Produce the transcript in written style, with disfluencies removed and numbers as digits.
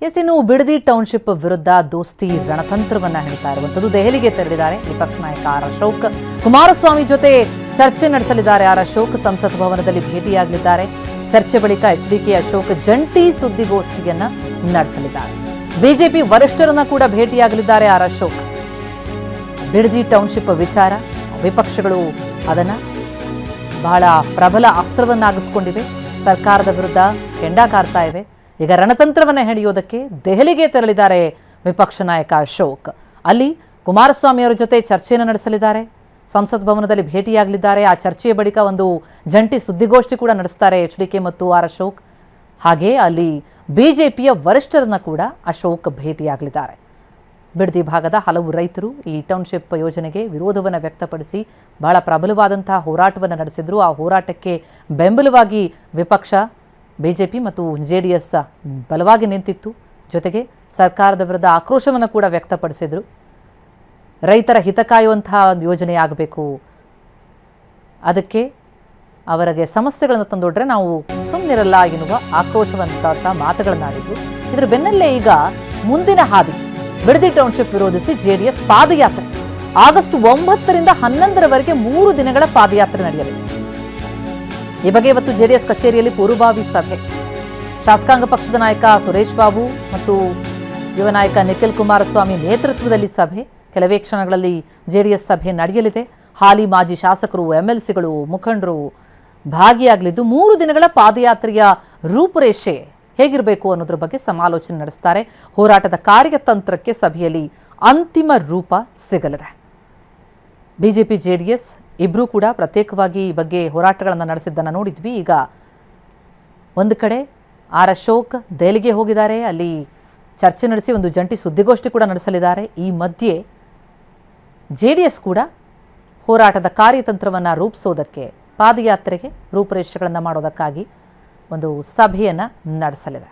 ಇನ್ನು ಬಿಡದಿ ಟೌನ್ಶಿಪ್ ವಿರುದ್ಧ ದೋಸ್ತಿ ರಣತಂತ್ರವನ್ನ ಹೇಳ್ತಾ ಇರುವಂತದ್ದು. ದೆಹಲಿಗೆ ತೆರಳಿದ್ದಾರೆ ವಿಪಕ್ಷ ನಾಯಕ ಆರ್ ಅಶೋಕ್. ಕುಮಾರಸ್ವಾಮಿ ಜೊತೆ ಚರ್ಚೆ ನಡೆಸಲಿದ್ದಾರೆ. ಆರ್ ಅಶೋಕ್ ಸಂಸತ್ ಭವನದಲ್ಲಿ ಭೇಟಿಯಾಗಲಿದ್ದಾರೆ. ಚರ್ಚೆ ಬಳಿಕ ಎಚ್ಡಿಕೆ ಅಶೋಕ್ ಜಂಟಿ ಸುದ್ದಿಗೋಷ್ಠಿಯನ್ನ ನಡೆಸಲಿದ್ದಾರೆ. ಬಿಜೆಪಿ ವರಿಷ್ಠರನ್ನ ಕೂಡ ಭೇಟಿಯಾಗಲಿದ್ದಾರೆ ಆರ್ ಅಶೋಕ್. ಬಿಡದಿ ಟೌನ್ಶಿಪ್ ವಿಚಾರ ವಿಪಕ್ಷಗಳು ಅದನ್ನ ಬಹಳ ಪ್ರಬಲ ಅಸ್ತ್ರವನ್ನಾಗಿಸಿಕೊಂಡಿವೆ. ಸರ್ಕಾರದ ವಿರುದ್ಧ ಕೆಂಡ ಕಾರ್ತಾ ಇವೆ. ಈಗ ರಣತಂತ್ರವನ್ನ ಹೆಣೆಯೋದಕ್ಕೆ ದೆಹಲಿಗೆ ತೆರಳಿದ್ದಾರೆ ವಿಪಕ್ಷ ನಾಯಕ ಅಶೋಕ್. ಅಲ್ಲಿ ಕುಮಾರಸ್ವಾಮಿ ಅವರ ಜೊತೆ ಚರ್ಚೆಯನ್ನು ನಡೆಸಲಿದ್ದಾರೆ. ಸಂಸತ್ ಭವನದಲ್ಲಿ ಭೇಟಿಯಾಗಲಿದ್ದಾರೆ. ಆ ಚರ್ಚೆಯ ಬಳಿಕ ಒಂದು ಜಂಟಿ ಸುದ್ದಿಗೋಷ್ಠಿ ಕೂಡ ನಡೆಸ್ತಾರೆ ಎಚ್ಡಿಕೆ ಮತ್ತು ಆರ್ ಅಶೋಕ್. ಹಾಗೆ ಅಲ್ಲಿ ಬಿಜೆಪಿಯ ವರಿಷ್ಠರನ್ನ ಕೂಡ ಅಶೋಕ್ ಭೇಟಿಯಾಗಲಿದ್ದಾರೆ. ಬಿಡದಿ ಭಾಗದ ಹಲವು ರೈತರು ಈ ಟೌನ್ಶಿಪ್ ಯೋಜನೆಗೆ ವಿರೋಧವನ್ನು ವ್ಯಕ್ತಪಡಿಸಿ ಬಹಳ ಪ್ರಬಲವಾದಂತಹ ಹೋರಾಟವನ್ನು ನಡೆಸಿದ್ರು. ಆ ಹೋರಾಟಕ್ಕೆ ಬೆಂಬಲವಾಗಿ ವಿಪಕ್ಷ ಬಿಜೆಪಿ ಮತ್ತು ಜೆಡಿಎಸ್ ಬಲವಾಗಿ ನಿಂತಿತ್ತು. ಜೊತೆಗೆ ಸರ್ಕಾರದ ವಿರುದ್ಧ ಆಕ್ರೋಶವನ್ನು ಕೂಡ ವ್ಯಕ್ತಪಡಿಸಿದ್ರು. ರೈತರ ಹಿತ ಕಾಯುವಂತಹ ಯೋಜನೆ ಆಗಬೇಕು, ಅದಕ್ಕೆ ಅವರಿಗೆ ಸಮಸ್ಯೆಗಳನ್ನು ತಂದೊಡ್ರೆ ನಾವು ಸುಮ್ಮನಿರಲ್ಲ ಎನ್ನುವ ಆಕ್ರೋಶವಂತ ಮಾತುಗಳನ್ನಾಡಿದ್ರು. ಇದರ ಬೆನ್ನಲ್ಲೇ ಈಗ ಮುಂದಿನ ಹಾದಿ ಬಿಡದಿ ಟೌನ್ಶಿಪ್ ವಿರೋಧಿಸಿ ಜೆಡಿಎಸ್ ಪಾದಯಾತ್ರೆ ಆಗಸ್ಟ್ 9ರಿಂದ 11ರವರೆಗೆ 3 ದಿನಗಳ ಪಾದಯಾತ್ರೆ ನಡೆಯಲಿದೆ. ಈ ಬಗ್ಗೆ ಇವತ್ತು ಜೆಡಿಎಸ್ ಕಚೇರಿಯಲ್ಲಿ ಪೂರ್ವಭಾವಿ ಸಭೆ. ಶಾಸಕಾಂಗ ಪಕ್ಷದ ನಾಯಕ ಸುರೇಶ್ ಬಾಬು ಮತ್ತು ಯುವ ನಾಯಕ ನಿಖಿಲ್ ಕುಮಾರಸ್ವಾಮಿ ನೇತೃತ್ವದಲ್ಲಿ ಸಭೆ. ಕೆಲವೇ ಕ್ಷಣಗಳಲ್ಲಿ ಜೆಡಿಎಸ್ ಸಭೆ ನಡೆಯಲಿದೆ. ಹಾಲಿ ಮಾಜಿ ಶಾಸಕರು, ಎಂಎಲ್ಸಿಗಳು, ಮುಖಂಡರು ಭಾಗಿಯಾಗಲಿದ್ದು 3 ದಿನಗಳ ಪಾದಯಾತ್ರೆಯ ರೂಪುರೇಷೆ ಹೇಗಿರಬೇಕು ಅನ್ನೋದ್ರ ಬಗ್ಗೆ ಸಮಾಲೋಚನೆ ನಡೆಸ್ತಾರೆ. ಹೋರಾಟದ ಕಾರ್ಯತಂತ್ರಕ್ಕೆ ಸಭೆಯಲ್ಲಿ ಅಂತಿಮ ರೂಪ ಸಿಗಲಿದೆ. ಬಿಜೆಪಿ ಜೆಡಿಎಸ್ ಇಬ್ಬರೂ ಕೂಡ ಪ್ರತ್ಯೇಕವಾಗಿ ಈ ಬಗ್ಗೆ ಹೋರಾಟಗಳನ್ನು ನಡೆಸಿದ್ದನ್ನು ನೋಡಿದ್ವಿ. ಈಗ ಒಂದು ಕಡೆ ಆರ್ ಅಶೋಕ್ ದೆಹಲಿಗೆ ಹೋಗಿದ್ದಾರೆ. ಅಲ್ಲಿ ಚರ್ಚೆ ನಡೆಸಿ ಒಂದು ಜಂಟಿ ಸುದ್ದಿಗೋಷ್ಠಿ ಕೂಡ ನಡೆಸಲಿದ್ದಾರೆ. ಈ ಮಧ್ಯೆ ಜೆಡಿಎಸ್ ಕೂಡ ಹೋರಾಟದ ಕಾರ್ಯತಂತ್ರವನ್ನು ರೂಪಿಸೋದಕ್ಕೆ, ಪಾದಯಾತ್ರೆಗೆ ರೂಪುರೇಷೆಗಳನ್ನು ಮಾಡೋದಕ್ಕಾಗಿ ಒಂದು ಸಭೆಯನ್ನು ನಡೆಸಲಿದೆ.